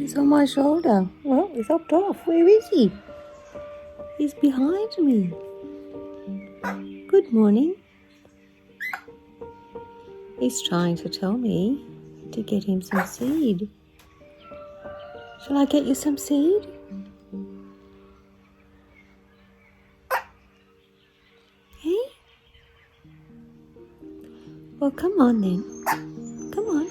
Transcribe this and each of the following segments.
He's on my shoulder. Well, he's hopped off. Where is he? He's behind me. Good morning. He's trying to tell me to get him some seed. Shall I get you some seed? Hey? Well, come on then. Come on.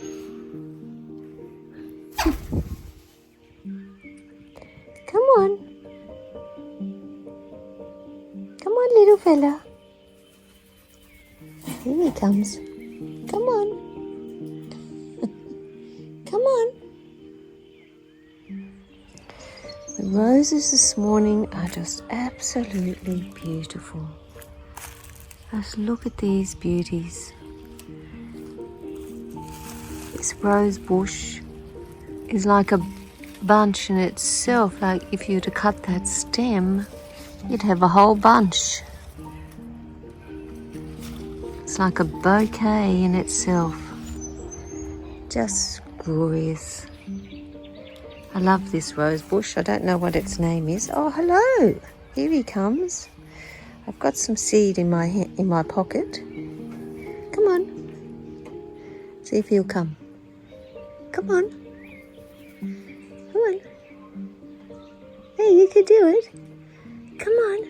Come on. Come on, little fella. Here he comes. Come on. Come on. The roses this morning are just absolutely beautiful. Just look at these beauties. This rose bush is like a bunch in itself. Like if you were to cut that stem, you'd have a whole bunch. It's like a bouquet in itself. Just glorious. I love this rose bush. I don't know what its name is. Oh, hello. Here he comes. I've got some seed in my pocket. Come on. See if he'll come. Come on. Come on. Hey, you can do it. Come on.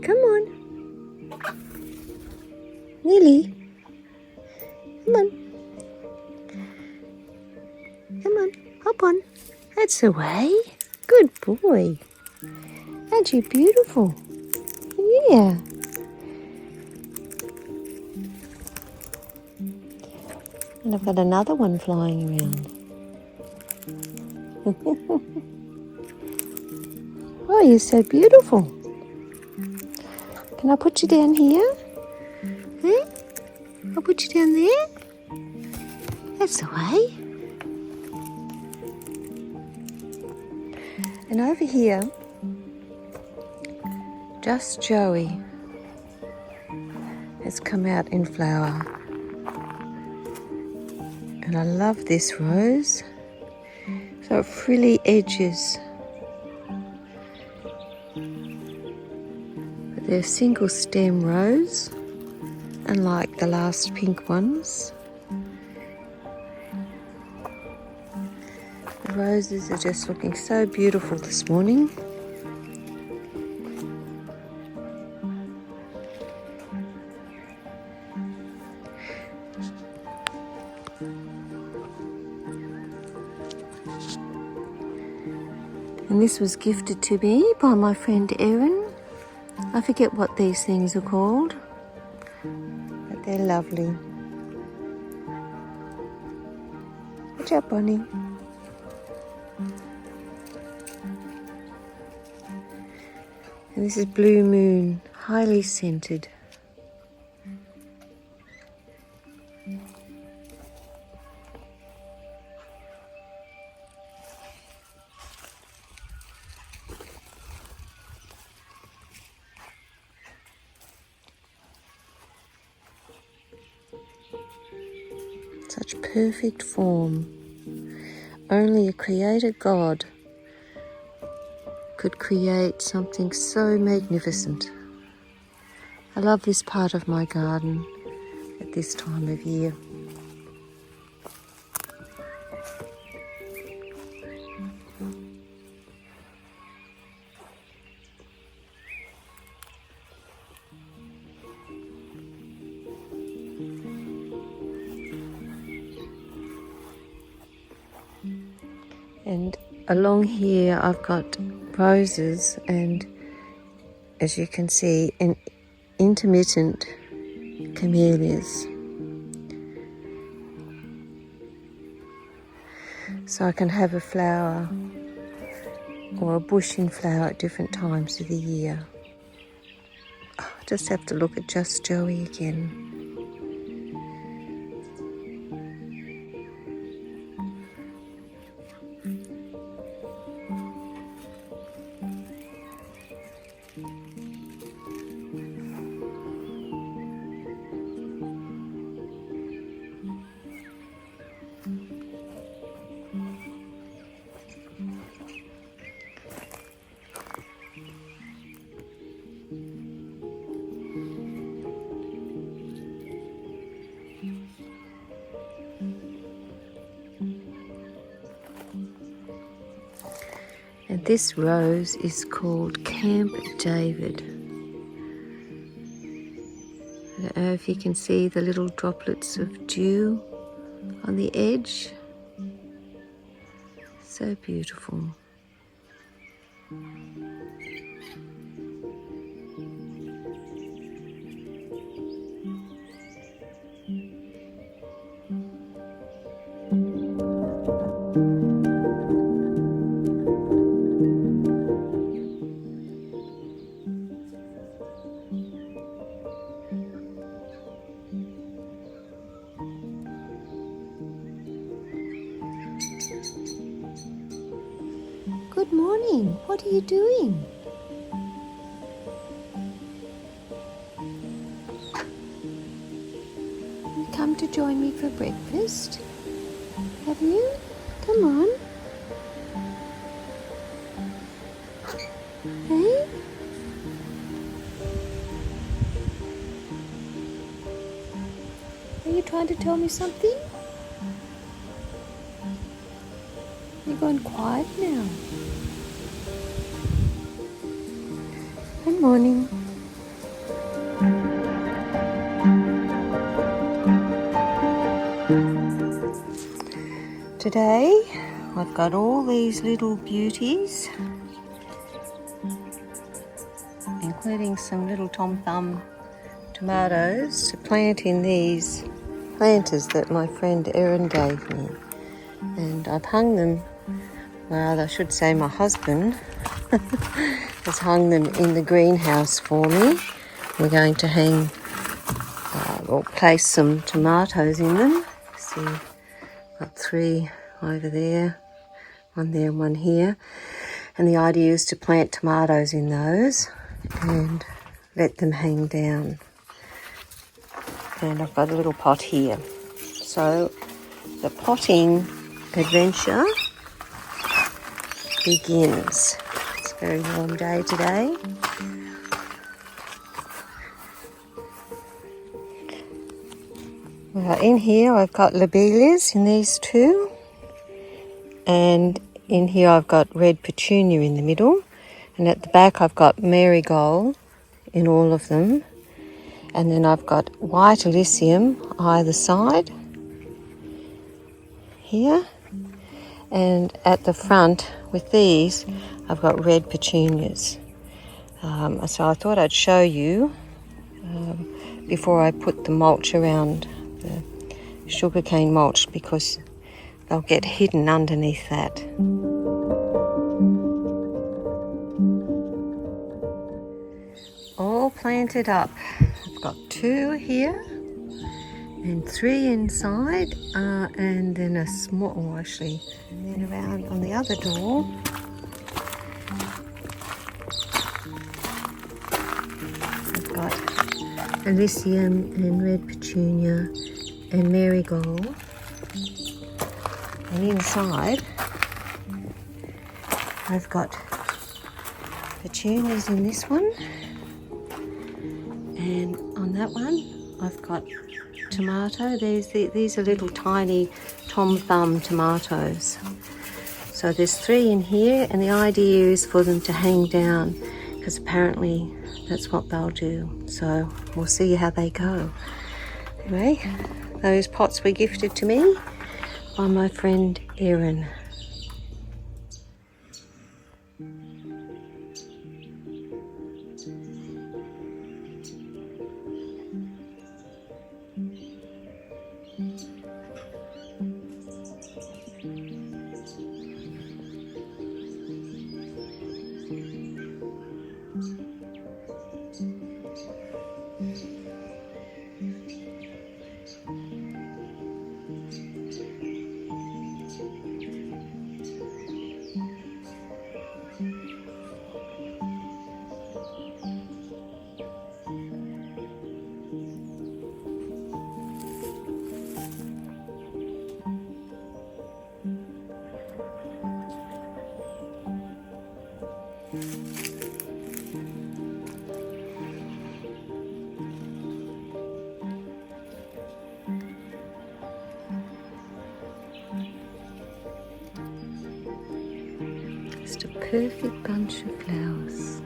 Come on. Nearly. Come on. Come on. Hop on. That's the way. Good boy. Aren't you beautiful? Yeah. And I've got another one flying around. Oh, you're so beautiful. Can I put you down here? Huh? I'll put you down there. That's the way. And over here, just Joey has come out in flower. And I love this rose. So frilly edges. But they're single stem rose, unlike the last pink ones. The roses are just looking so beautiful this morning. And this was gifted to me by my friend Erin. I forget what these things are called, but they're lovely. Good job, Bonnie. And this is Blue Moon, highly scented. Such perfect form. Only a creator God could create something so magnificent. I love this part of my garden at this time of year. And along here I've got roses and, as you can see, an intermittent camellias. So I can have a flower or a bush in flower at different times of the year. Oh, I just have to look at Just Joey again. And this rose is called Camp David. I don't know if you can see the little droplets of dew on the edge. So beautiful. Good morning. What are you doing? You come to join me for breakfast? Have you? Come on. Hey? Are you trying to tell me something? You're going quiet now. Good morning. Today I've got all these little beauties, including some little Tom Thumb tomatoes, to plant in these planters that my friend Erin gave me. And I've hung them, well, I should say my husband has hung them in the greenhouse for me. We're going to hang or place some tomatoes in them. See, got 3 over there, 1 there and 1 here. And the idea is to plant tomatoes in those and let them hang down. And I've got a little pot here. So the potting adventure begins. It's a very warm day today. Well, in here I've got lobelias in these 2. And in here I've got red petunia in the middle. And at the back I've got marigold in all of them. And then I've got white alyssum either side here. And at the front with these, I've got red petunias. So I thought I'd show you before I put the mulch around, the sugarcane mulch, because they'll get hidden underneath that. All planted up. I've got 2 here and 3 inside, and then a small, actually, and then around on the other door I've got alyssum and red petunia and marigold. And inside I've got petunias in this one, and on that one I've got tomato. These are little tiny Tom Thumb tomatoes. So there's 3 in here, and the idea is for them to hang down, because apparently that's what they'll do. So we'll see how they go. Anyway, those pots were gifted to me by my friend Erin. perfect bunch of flowers.